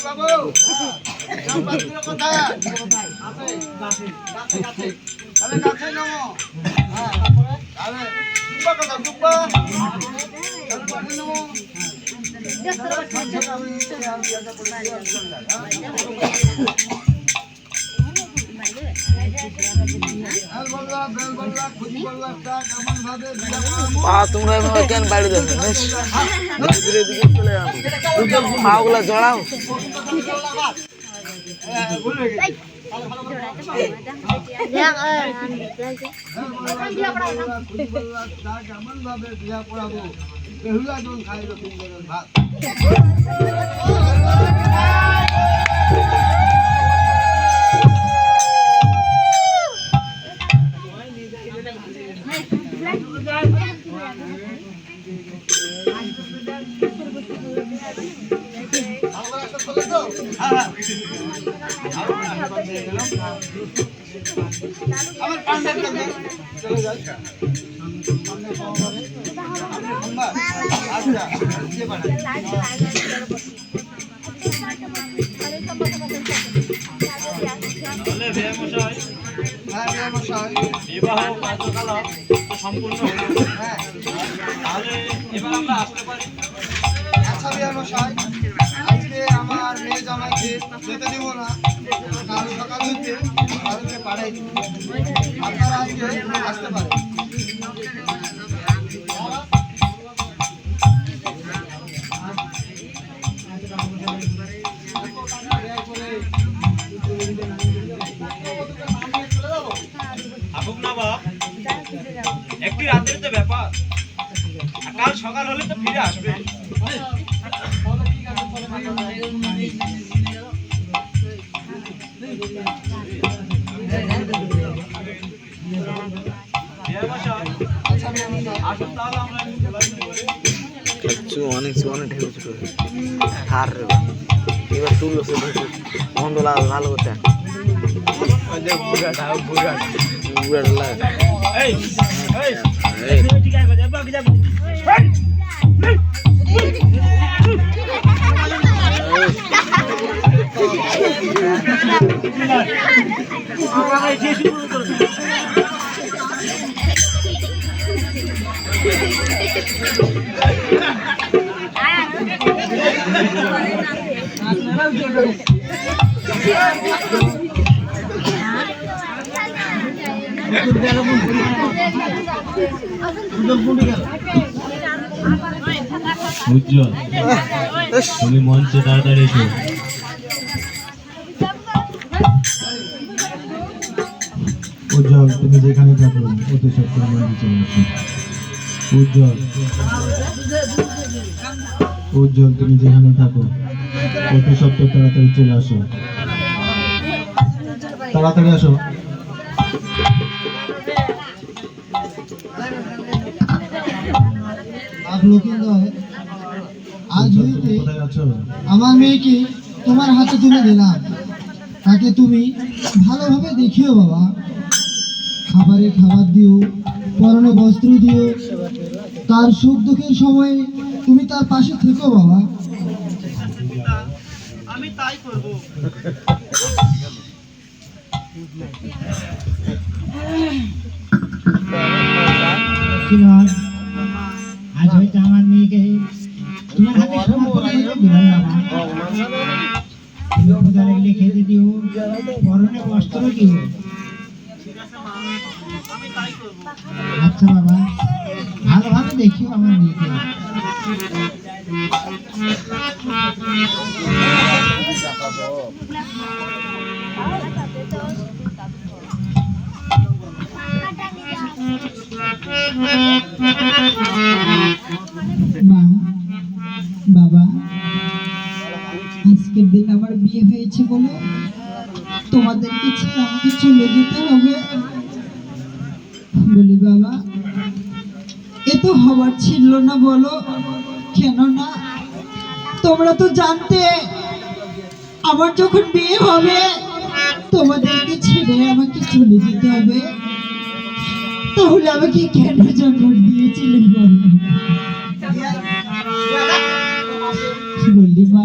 বাবু জলপাতগুলো কোথায় আছে? গাছে গাছে তাহলে গাছে নামো। হ্যাঁ তাহলে দুব্বা কথা দুব্বা তাহলে গাছে নামো। তোমরা কেন বাড়ি দেবে ধীরে ধীরে চলে যাবো পাগুলা জড়াও কেমন ভাবে বিয়া পড়াবো বেহুলা জন খাইল ভাত আমার পান্ডার কাছে চলে যাই আচ্ছা দিয়ে পাঠাই তাহলে বিয়ে মশাই হ্যাঁ বিয়ে মশাই বিবাহ কার্যকলাপ সম্পূর্ণ হলো। হ্যাঁ তাহলে এবার আমরা আসতে পারি। আচ্ছা বিয়ে মশাই আজকে আমার মেয়ে জামাইকে যেতে দিব না কাল সকাল হইতে কালকে পাঠাই দিব আপনারা আজকে আসতে পারেন থাকুক না বাপ, একটি রাতের তো ব্যাপার, কাল সকাল হলে তো ফিরে আসবে। আসুন তাহলে আমরা অনেক অনেক ঢেকে আর এবার তুলো সে বন্ধ ভালো করতে বুড়াটা লাগে এই এই ঠিক আছে যাবো যাবো উজ্জ্বল তুমি মঞ্চে তাড়াতাড়ি এসো। উজ্জ্বল তুমি যেখানে থাকো অতি সত্তর মঞ্চে চলে আসো। উজ্জ্বল উজ্জ্বল তুমি যেখানে থাকো অতি সত্তর তাড়াতাড়ি চলে আসো, তাড়াতাড়ি আসো। আজ হইতে আমার মেয়েকে তোমার হাতে তুলে দিলাম, তাকে তুমি ভালোভাবে দেখিও বাবা, খাবারে খাবার দিও, পরনে বস্ত্র দিও, তার সুখ দুঃখের সময়ে তুমি তার পাশে থেকো বাবা। আমি তাই করব। আজ হইতে আমার মেয়েকে তোমার হাতে লাগলে খেতে দিও, পরনে বস্ত্র দিও। আচ্ছা বাবা, ভালোভাবে দেখিও আমার মেয়েকে। মা বাবা, আজকের দিন আমার বিয়ে হয়েছে বলে তোমাদেরকে ছেড়ে আমাকে চলে যেতে হবে। বলি বাবা, এ তো হওয়ার ছিল না বলো, কেননা তোমরা তো জানতে আমার যখন বিয়ে হবে তোমাদেরকে ছেড়ে আমাকে চলে যেতে হবে, তাহলে আমাকে কেন জন্ম দিয়েছিলে বলো? বললি মা,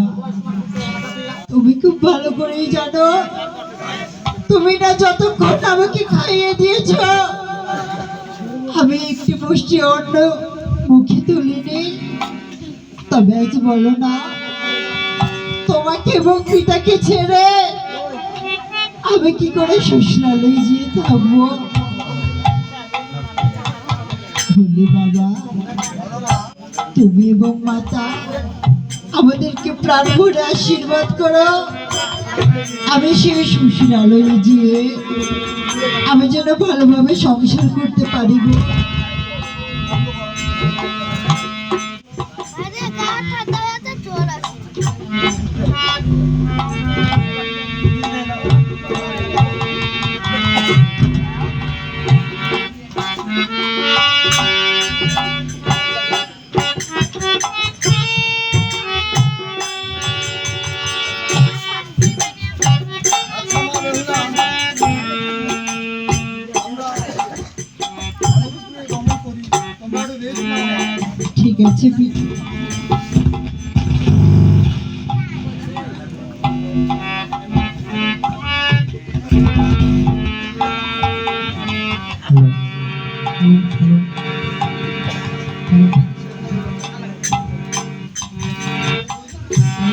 তুমি খুব ভালো করেই জানো তুমি না যতক্ষণ আমাকে খাইয়ে দিয়েছ আমি একটি মুষ্টি অন্ন মুখে তুলিনি। তবে আজ বলো না তোমাকে এবং পিতাকে ছেড়ে আমি কি করে শ্বশুরালয়ে গিয়ে থাকবো? বলি বাবা তুমি এবং মাতা আমাদেরকে প্রাণ ভরে আশীর্বাদ করো। আমি সেই শ্বশুরালয়ে গিয়ে আমি যেন ভালোভাবে সংসার করতে পারি গো। আরে গা ঠান্ডা হয়ে তো চোর আসছে। ঠিক আছে পিতা। হ্যালো হ্যালো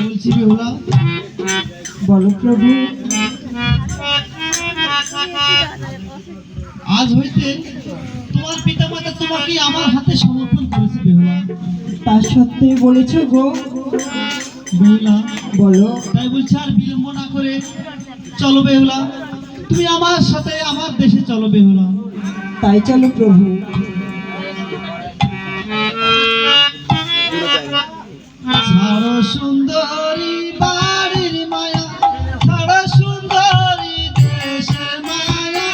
বলছি বেহুলা, বলো প্রভু। আজ হইতে তোমার পিতা মাতা তোমাকে আমার হাতে সমর্পণ করেছে বেহুলা। তা সত্যি বলেছ গো। বেহুলা বলো। তাই বলছি আর বিলম্ব না করে চলো বেহুলা, তুমি আমার সাথে আমার দেশে চলো বেহুলা। তাই চলো প্রভু। ছাড়ো সুন্দরী বাড়ির মায়া, ছাড়ো সুন্দরী দেশের মায়া,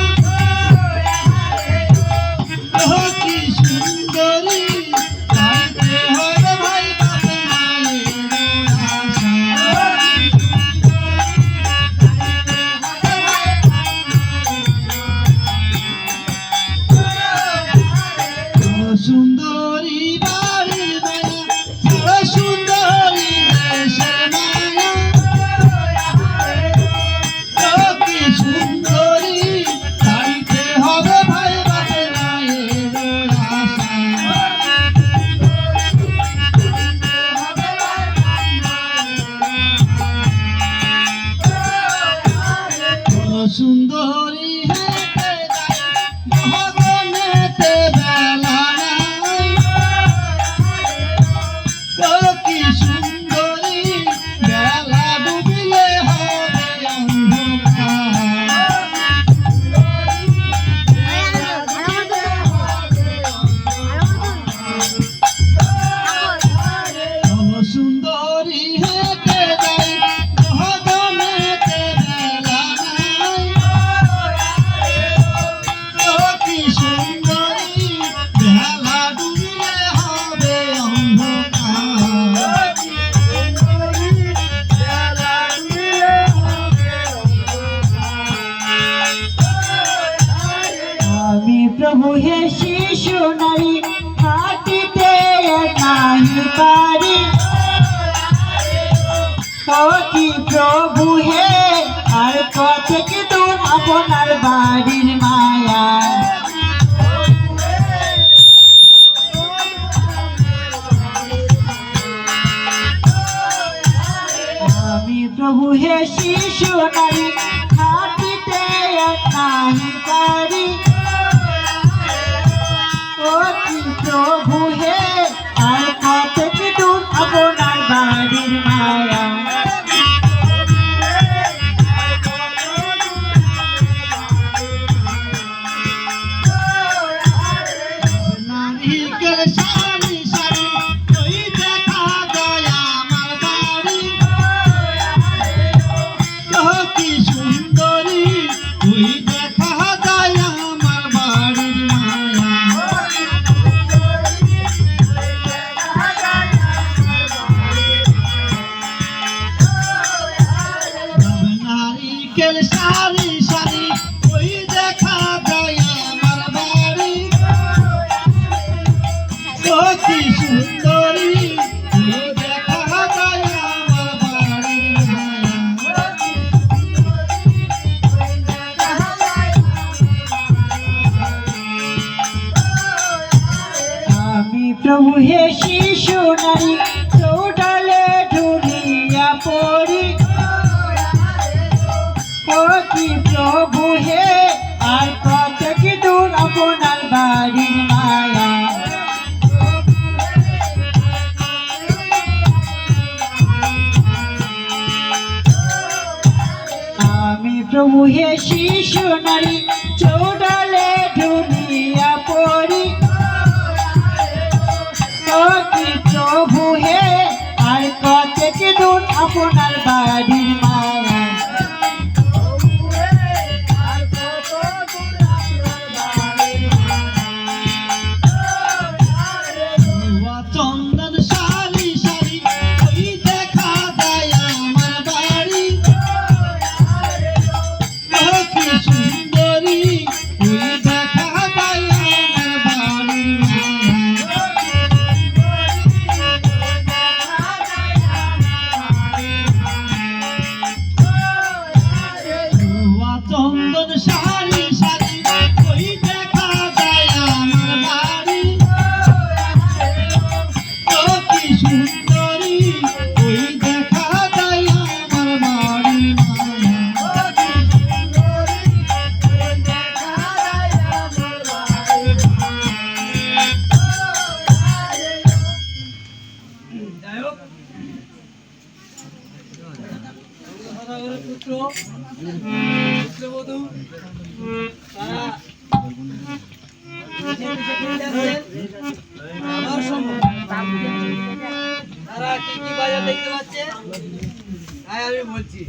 ও কি সুন্দরী যাইতে হবে ভাই বাপে মায়ের আশা। ছাড়ো সুন্দরী বাড়ির মায়া, ছাড়ো সুন্দরী দেশের মায়া, ও কি সুন্দরী যাইতে হবে ভাই বাপে মায়ের আশা। ও সুন্দরী হেঁটে যায় গগনেতে বেলা নাই, ও কি সুন্দরী বেলা ডুবিলে হবে অন্ধকার। ও সুন্দরী হেঁটে যায় গগনেতে বেলা নাই, ও কি সুন্দরী বেলা ডুবিলে হবে অন্ধকার। আমি প্রভু হে শিশু নারী হাঁটিতে নাহি পারি। ও কি প্রভু হে আর কতকে দূর আপনার বাড়ির মায়া। আমি প্রভু হে শিশু নারী হাঁটিতে নাহি পারি। ও কি প্রভু হে আর কতকে দূর আপনার বাড়ির মায়া। নারিকেল সারি সারি ওই দেখা যায় আমার বাড়ি, ও কি সুন্দরী ওই দেখা যায় আমার বাড়ির মায়া। নারিকেল সারি সারি ওই দেখা যায় আমার বাড়ি, ও কি সুন্দরী ওই দেখা যায় আমার বাড়ির মায়া। নারী চৌডালে ঢুলিয়া পড়ি ও কি প্রভু হে আর কত কি দূর আপনার বাড়ির মায়া আমি প্রভু হে শিশু নারী চৌডালে ঢুলিয়া পড়ি ও কি প্রভু হে আর কত কি দূর আপনার বাড়ির মায়া চন্দন শালি শালি ওই দেখা যায় আমার বাড়ি ও কি সুন্দরী ওই দেখা যায় আমার বাড়ির চন্দন শালি শালি ওই দেখা যায় আমার বাড়ি ও কি সুন্দরী ওই দেখা যায় আমার বাড়ির তারা কি কি বাজার দেখতে পাচ্ছে? হ্যাঁ আমি বলছি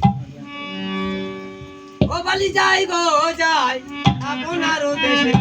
ও বালি যাই গো যাই আপনারও দেশে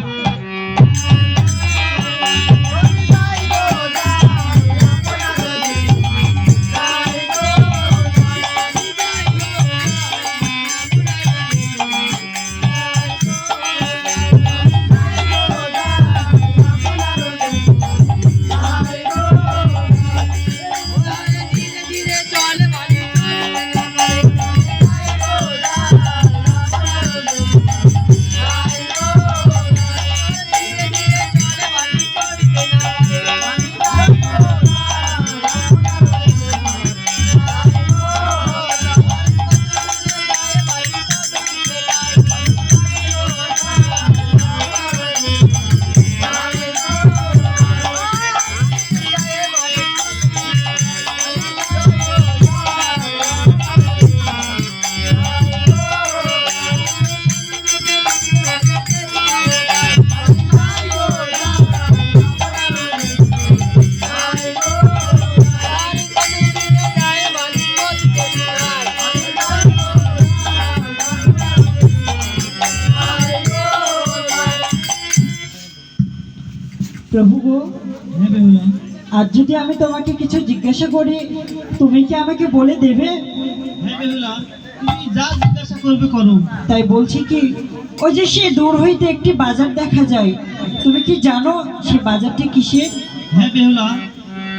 প্রভু গো হ্যাঁ বেহুলা আজ যদি আমি তোমাকে কিছু জিজ্ঞাসা করি তুমি কি আমাকে বলে দেবে? হ্যাঁ বেহুলা তুমি যা জিজ্ঞাসা করবে করো তাই বলছি কি ওই যে সে দূর হইতে একটি বাজার দেখা যায় তুমি কি জানো সে বাজারটি কিসের? হ্যাঁ বেহুলা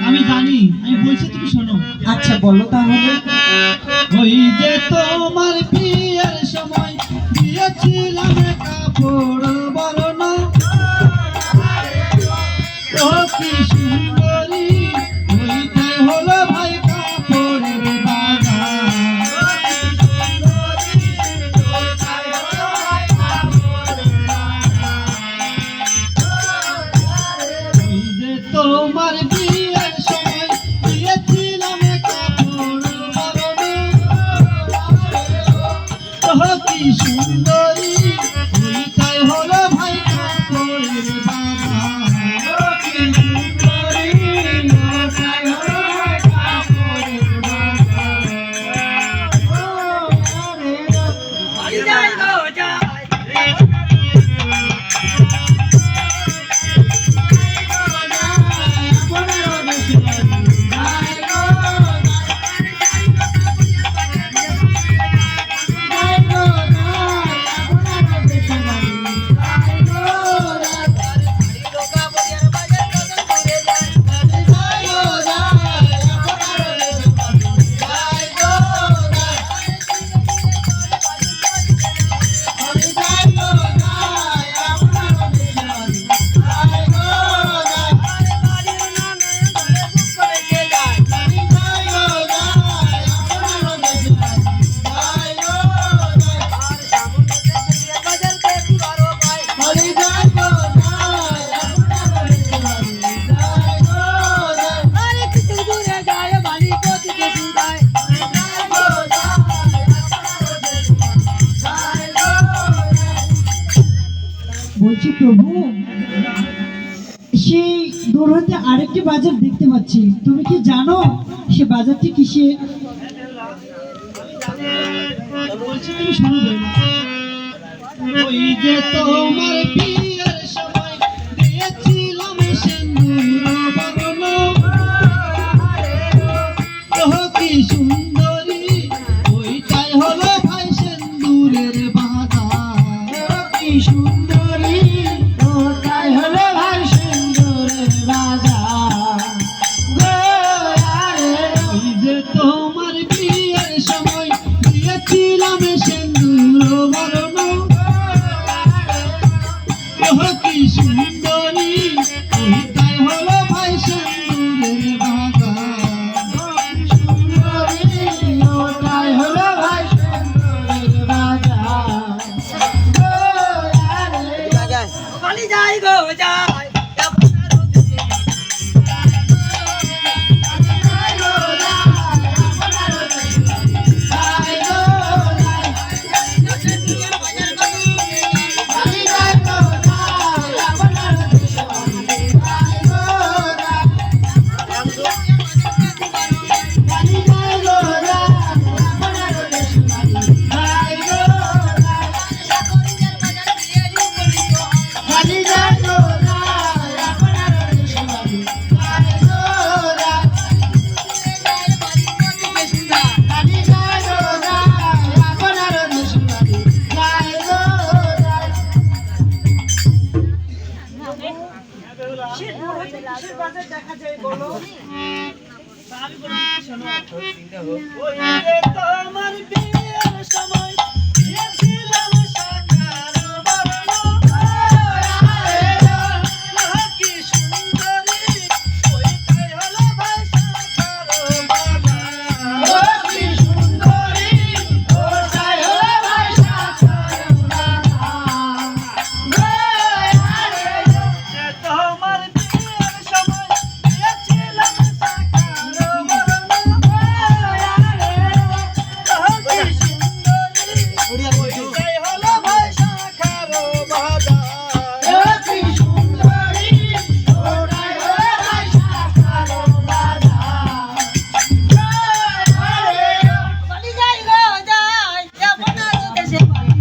আমি জানি আমি বলছি তুমি শোনো আচ্ছা বলো তাহলে। ওই যে তোমার বিয়ের সময় দিয়েছিলাম কাপড় বরণ ও কি সুন্দরী ওইটাই হলো ভাই কাপড়ের বাজার ওই যে তোমার বিয়ের সময় দিয়েছিলাম কাপড় বরণ প্রভু, সেই দূর হতে আরেকটি বাজার দেখতে পাচ্ছি। তুমি কি জানো সে বাজারটি কিসের? বলছি, তুমি শুনবে। ওই যে তোমার বিয়ের সময় দিয়েছিলাম সিঁদুর বরণ, ওহ কি সুন্দরী, ওইটাই হলো ভাই সিঁদুরের বাজার। কি সুন্দরী, ওটাই হলো ভাই সিঁদুরের বাজার। ওই যে তোমার বিয়ের সময় দিয়েছিলাম সিঁদুর বরণ, ওহ কি সুন্দরী, ওইটাই হলো ভাই সিঁদুরের বাজার। সুন্দরী, ওটাই হলো ভাই সিঁদুরের বাজার। পালি যাই গো যাই ওই যে তোমার বিয়ের সময় দিয়েছিলাম শাখার বরণ, ওহ কি সুন্দরী, ওইটাই হলো ভাই শাখার বাজার। কি সুন্দরী, ওটাই হলো ভাই শাখার বাজার। যে তোমার বিয়ের সময় দিয়েছিলাম শাখার বরণ, ওহ কি সুন্দরী, ওইটাই হলো ভাই শাখার বাজার। কি সুন্দরী, ওটাই হলো ভাই শাখার বাজার। পালি যাই গো যাই, যাবো না তো দেশে বাড়ি।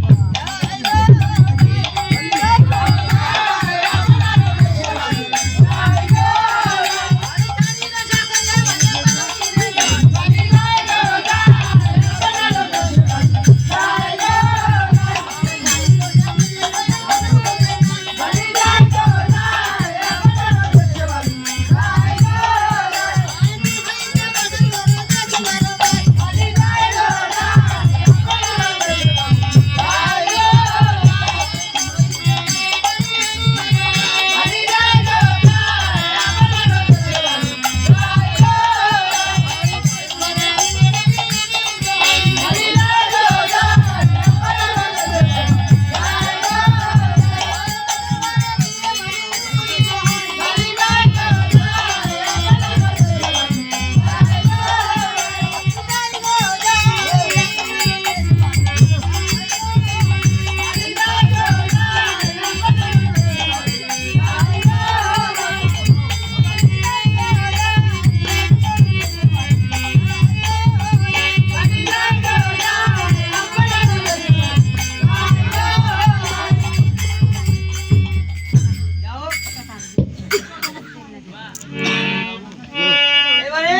এবারে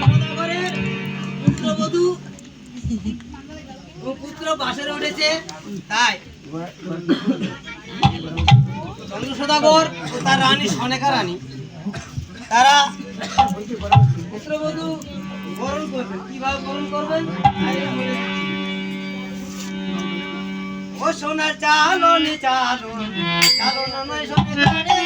সদাগরের পুত্রবধূ ও পুত্র বাসরে উঠেছে, তাই চন্দ্র সদাগর ও তার রানী সনেকা রানী তারা পুত্রবধূ বরণ করবেন। কিভাবে বরণ করবেন? ও সোনার চালন চালন চালন নয় সনেকা রে,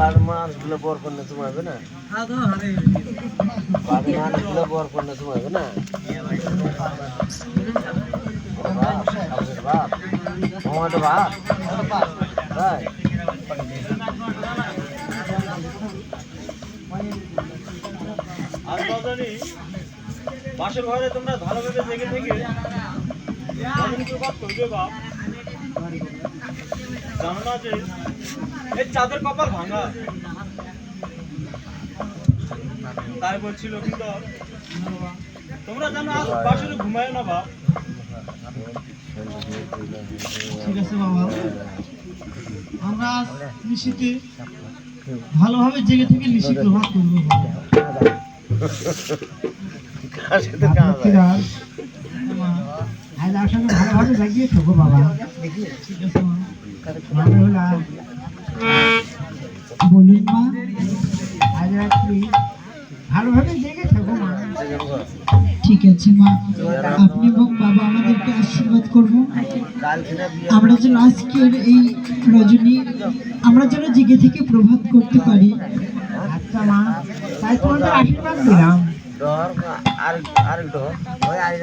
বাড়ির মানুষগুলো বর করলে তুমি হবে না, বাড়ির মানুষগুলো বর করলে তুমি হবে না। বাপ আমাদের বাপ তাই আর বাজানি বাসর ঘরে তোমরা ভালোভাবে জেগে থেকে রজনী প্রভাত করবে বাপ। জানো না যে এই চাঁদের কপাল ভাঙা, তাই বলছিল কিন্তু তোমরা জানো আজ বাসরে ঘুমায় না বাপ। ঠিক আছে বাবা, আমরা নিশীতে ভালোভাবে জেগে থেকে নিশি প্রভাত করবো বাবা। কার সাথে কাজ হয়? আজ আমার সঙ্গে ভালোভাবে জাগিয়ে থাকবো বাবা। ঠিক আছে মা। বলুন মা। আজ রাত্রি ভালোভাবে জেগে থাকবো মা। ঠিক আছে মা, আপনি এবং বাবা আমাদেরকে আশীর্বাদ করবো, আমরা যেন আজকের এই রজনী আমরা যেন জেগে থেকে প্রভাত করতে পারি। আচ্ছা মা, তাই তোমাদের আশীর্বাদ দিলাম। ডর আর আর ডর ওই আই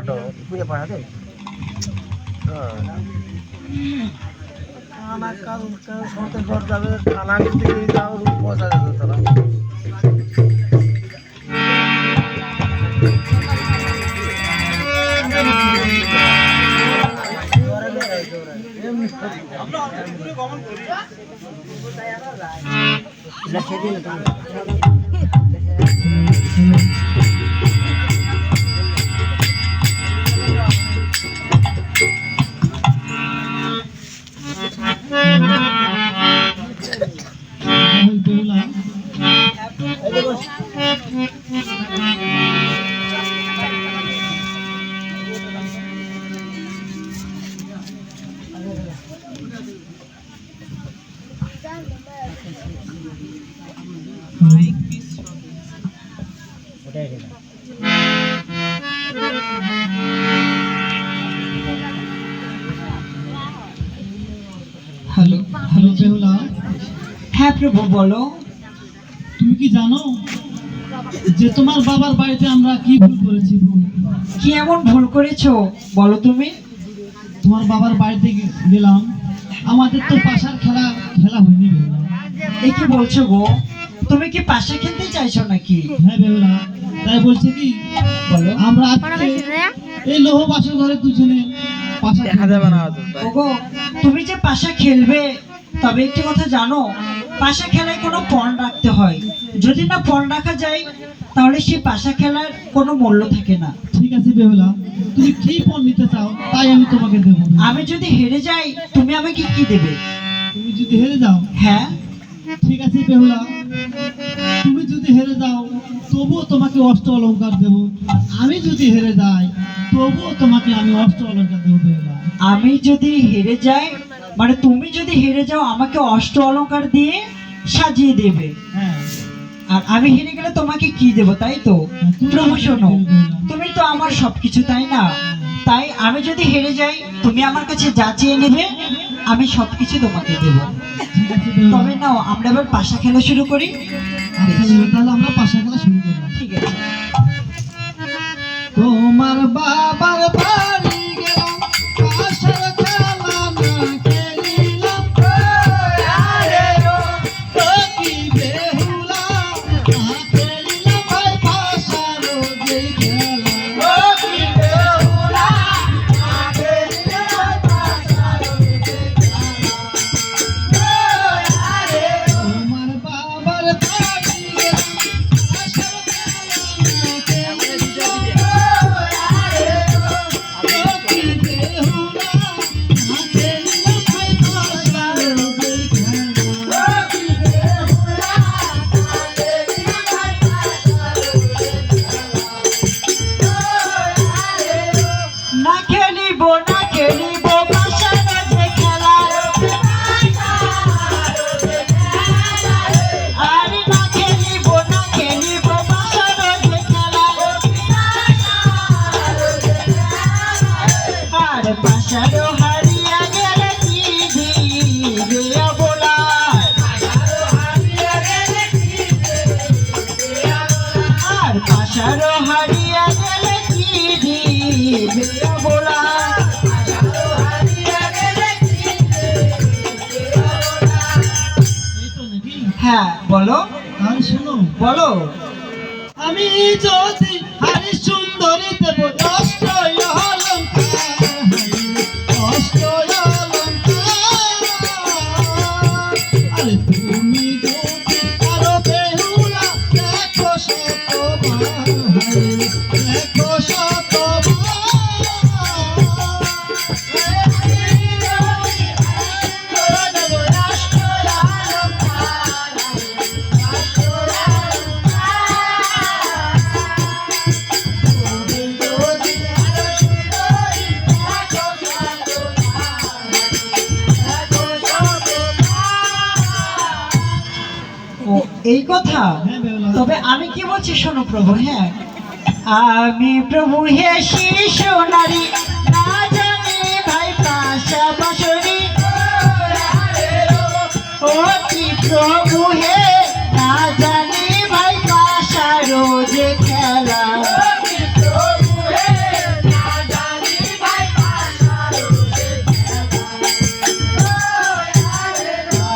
ডর পুয়ে পড়া দে আমার কাজ সরতে ডর যাবে খানা খেতে গিয়ে যাও পয়সা দেবে তোরা আমরা অন্তরে গমন করি। হ্যালো, হ্যালো বেহুলা, হ্যাঁ প্রভু বলো। তুমি কি জানো যে তোমার বাবার বাড়িতে আমরা কি ভুল করেছি? কি এমন ভুল করেছো বলো তুমি? তোমার বাবার বাড়িতে গেলাম, আমাদের তো পাশার খেলা হয়নি বেহুলা। এ কি বলছো গো? তুমি কি পাশে খেলতে চাইছো নাকি? হ্যাঁ বেহুলা, তাই বলছে কি বলো। আমরা আজকে এই লোহ বাসর ঘরে দুজনে পাশা দেখা যাবে না তো ওগো, তুমি যে পাশা খেলবে, তবে একটি কথা জানো, পাশা খেলায় কোনো পণ রাখতে হয়। যদি না পণ রাখা যায় তাহলে সেই পাশা খেলার কোনো মূল্য থাকে না। ঠিক আছে বেহুলা, তুমি কি পণ নিতে চাও তাই আমি তোমাকে দেবো। আমি যদি হেরে যাই তুমি আমাকে কি দেবে? তুমি যদি হেরে যাও, হ্যাঁ, ঠিক আছে বেহুলা, তুমি যদি হেরে যাও তবুও তোমাকে অষ্ট অলংকার দেবো। আর আমি যদি হেরে যাই তবুও তোমাকে আমি অষ্ট অলংকার দেবো বেহুলা। আমি যদি হেরে যাই মানে তুমি যদি হেরে যাও আমাকে অষ্ট অলংকার দিয়ে সাজিয়ে দেবে, হ্যাঁ, আর আমি হেরে গেলে তোমাকে কি দেবো, তাই তো? প্রভু শোনো, তুমি তো আমার সবকিছু, তাই না? তাই আমি যদি হেরে যাই তুমি আমার কাছে যা চেয়ে নেবে আমি সবকিছু তোমাকে দেবো। ঠিক আছে বেহুলা। তবে নাও আমরা এবার পাশা খেলা শুরু করি। আচ্ছা বেহুলা, তাহলে আমরা পাশা খেলা শুরু করলাম। ঠিক আছে। তোমার বাবার বাড়ি গেলাম, পাশার খেলা না খেলিলাম। আরে ও কি বেহুলা, না খেলিলাম ভাই পাশার যে খেলা। ও কি বেহুলা, না খেলিলাম ভাই পাশার যে খেলা। আরে তোমার বাবার বাড়ি গেলাম, পাশার খেলা না খেলিলাম। হ্যাঁ বলো, আর শোনো, বলো। আমি যদি হারি সুন্দরী দেব অষ্ট অলঙ্কার, অষ্ট অলঙ্কার। আরে তুমি যদি আরো বেহুলা দেখো শতবার, দেখো শতবার। ও এই কথা। হ্যাঁ বেহুলা, তবে আমি কি বলছি শোনো প্রভু, হ্যাঁ আমি প্রভু হে শিশু নারী, না জানি ভাই পাশা বাসরি। ও কি প্রভু হে, না জানি ভাই পাশা রোজে খেলা।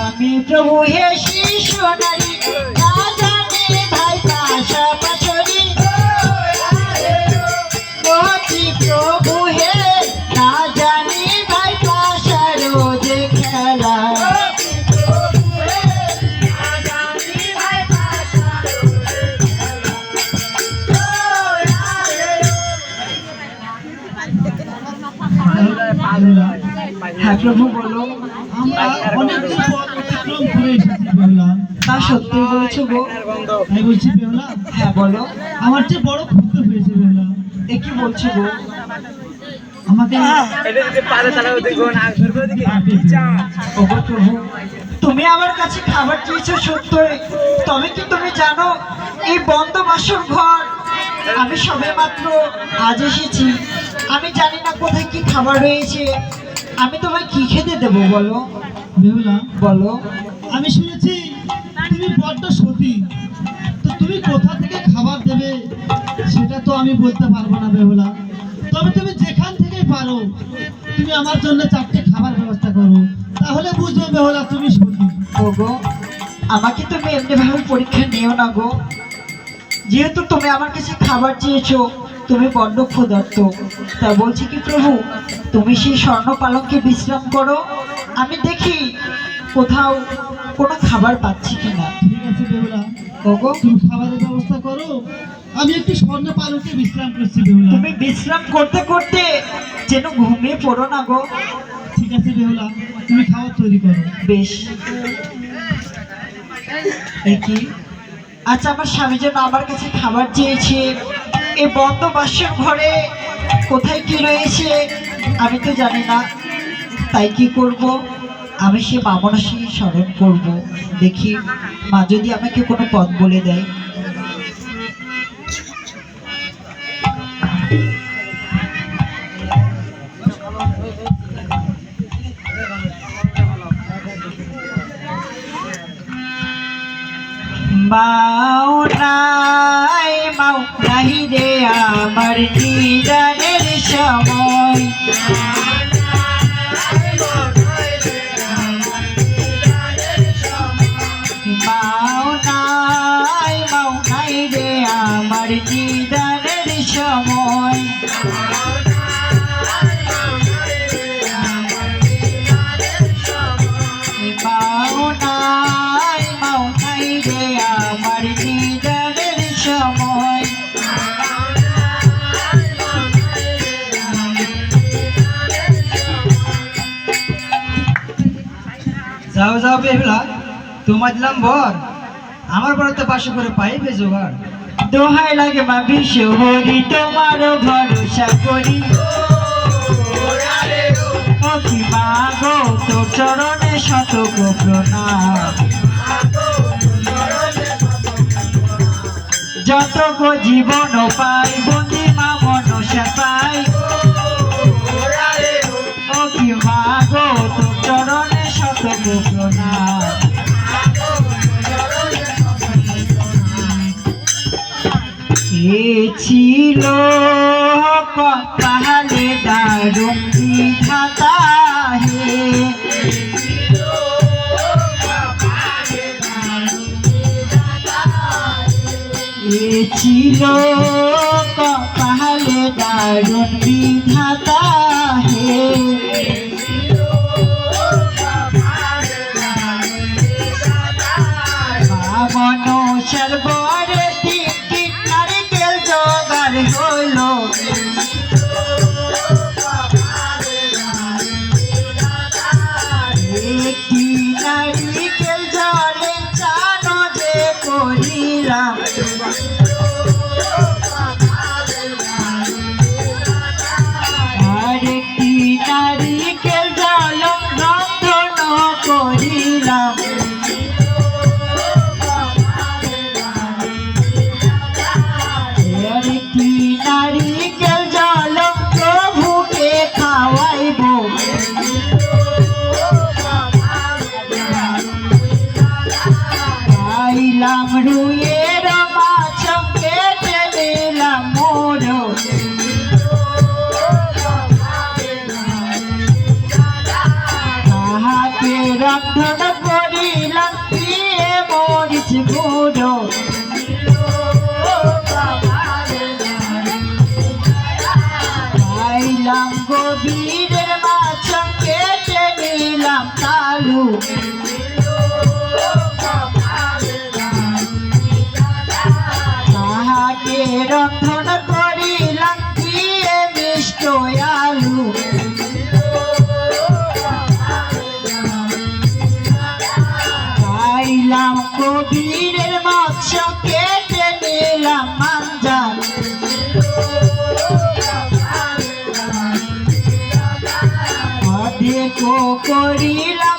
আমি প্রভু হে শিশু নারী, না জানি ভাই পাশা বাসরি। ও কি প্রভু হে, না জানি ভাই পাশা রোজে খেলা। বেহুলা, হ্যাঁ প্রভু বলো। আমরা অনেকদিন পর অতিক্রম করে এসেছি বেহুলা। তা সত্যি বলেছো গো। তাই বলছি বেহুলা, হ্যাঁ বলো। আমার যে বড় ক্ষুদ্র হয়েছে বেহুলা। এ কি বলছো গো? আমাকে ওগো প্রভু, তুমি আমার কাছে খাবার চেয়েছো সত্যই, তবে কি তুমি জানো এই বন্ধ বাসর ঘর আমি সবে মাত্র আজ এসেছি। আমি জানি না কোথায় কি খাবার রয়েছে। আমি তোমায় কি খেতে দেবো বলো, বেহুলা, বলো। আমি শুনেছি তুমি বড্ড সতী, তো তুমি কোথা থেকে খাবার দেবে সেটা তো আমি বলতে পারবো না বেহুলা। তবে তুমি যেখান থেকে পারো তুমি আমার জন্য 4টে খাবার ব্যবস্থা করো, তাহলে বুঝবো বেহুলা তুমি সতী। ওগো আমাকে তুমি এমনি ভাবে পরীক্ষা নিও না গো। যেহেতু তুমি আমার কাছে খাবার চেয়েছো, তুমি বড্ড ক্ষুধার্ত, তা বলছি কি প্রভু, তুমি সেই স্বর্ণ পালঙ্কে বিশ্রাম করো, আমি দেখি কোথাও কোনো খাবার পাচ্ছি কিনা। ঠিক আছে বেহুলা, ওগো তুমি খাবারের ব্যবস্থা করো, আমি একটু স্বর্ণ পালকে বিশ্রাম করছি বেহুলা। তুমি বিশ্রাম করতে করতে যেন ঘুমিয়ে পড়ো না গো। ঠিক আছে বেহুলা, তুমি খাবার তৈরি করো। বেশ। এ কি? আচ্ছা আমার স্বামী যেন আমার কাছে খাবার চেয়েছে, এই বন্ধ বাসর ঘরে কোথায় কি রয়েছে আমি তো জানি না। তাই কি করব, আমি সে মা মনসাকে স্মরণ করব, দেখি মা যদি আমাকে কোনো পথ বলে দেয়। মাও নাই রে আমার নিদানের সময়। মাও নাই রে আমার নিদানের সময়। মাও নাই রে আমার নিদানের সময়। যাও যাও বেহুলা, তোমার দিলাম ভর, আমার বড়তে পাশে করে পাইবে জোগাড়। দোহাই লাগে মা বিশ্বহরি, তোমারও ভরসা করি। ও কি মা গো, তোর চরণে শতক প্রণাম। যত গো জীবন পাই, বন্দি মা মনসা পাই। ও কি মা গো, তোর চরণে শতক প্রণাম। এ ছিল কপালে দারুণ বিধাতা হে। লিখেছিল কপালে দারুণ বিধাতা হে মনসার বরে তিনটি নারিকেল জোগাড় হলো একটি নারিকেল জলে চানো যে করিলাম আরেকটি নারিকেল জল রন্ধন করিলাম আরেকটি নারিকেল জল প্রভুকে খাওয়াইব খাইলাম রুইয়ের মাছ কেটে নিলাম মোর তাহাকে রন্ধন করিলাম দিয়ে মরিচ গুঁড়ো খাইলাম গভীরের মাছ কেটে নিলাম কালু তাহাকে রন্ধন করিলাম দিয়ে মিষ্ট আলু খাইলাম কবিরের মৎস্য কেটে নিলাম মাঞ্জাল দেখো করিলাম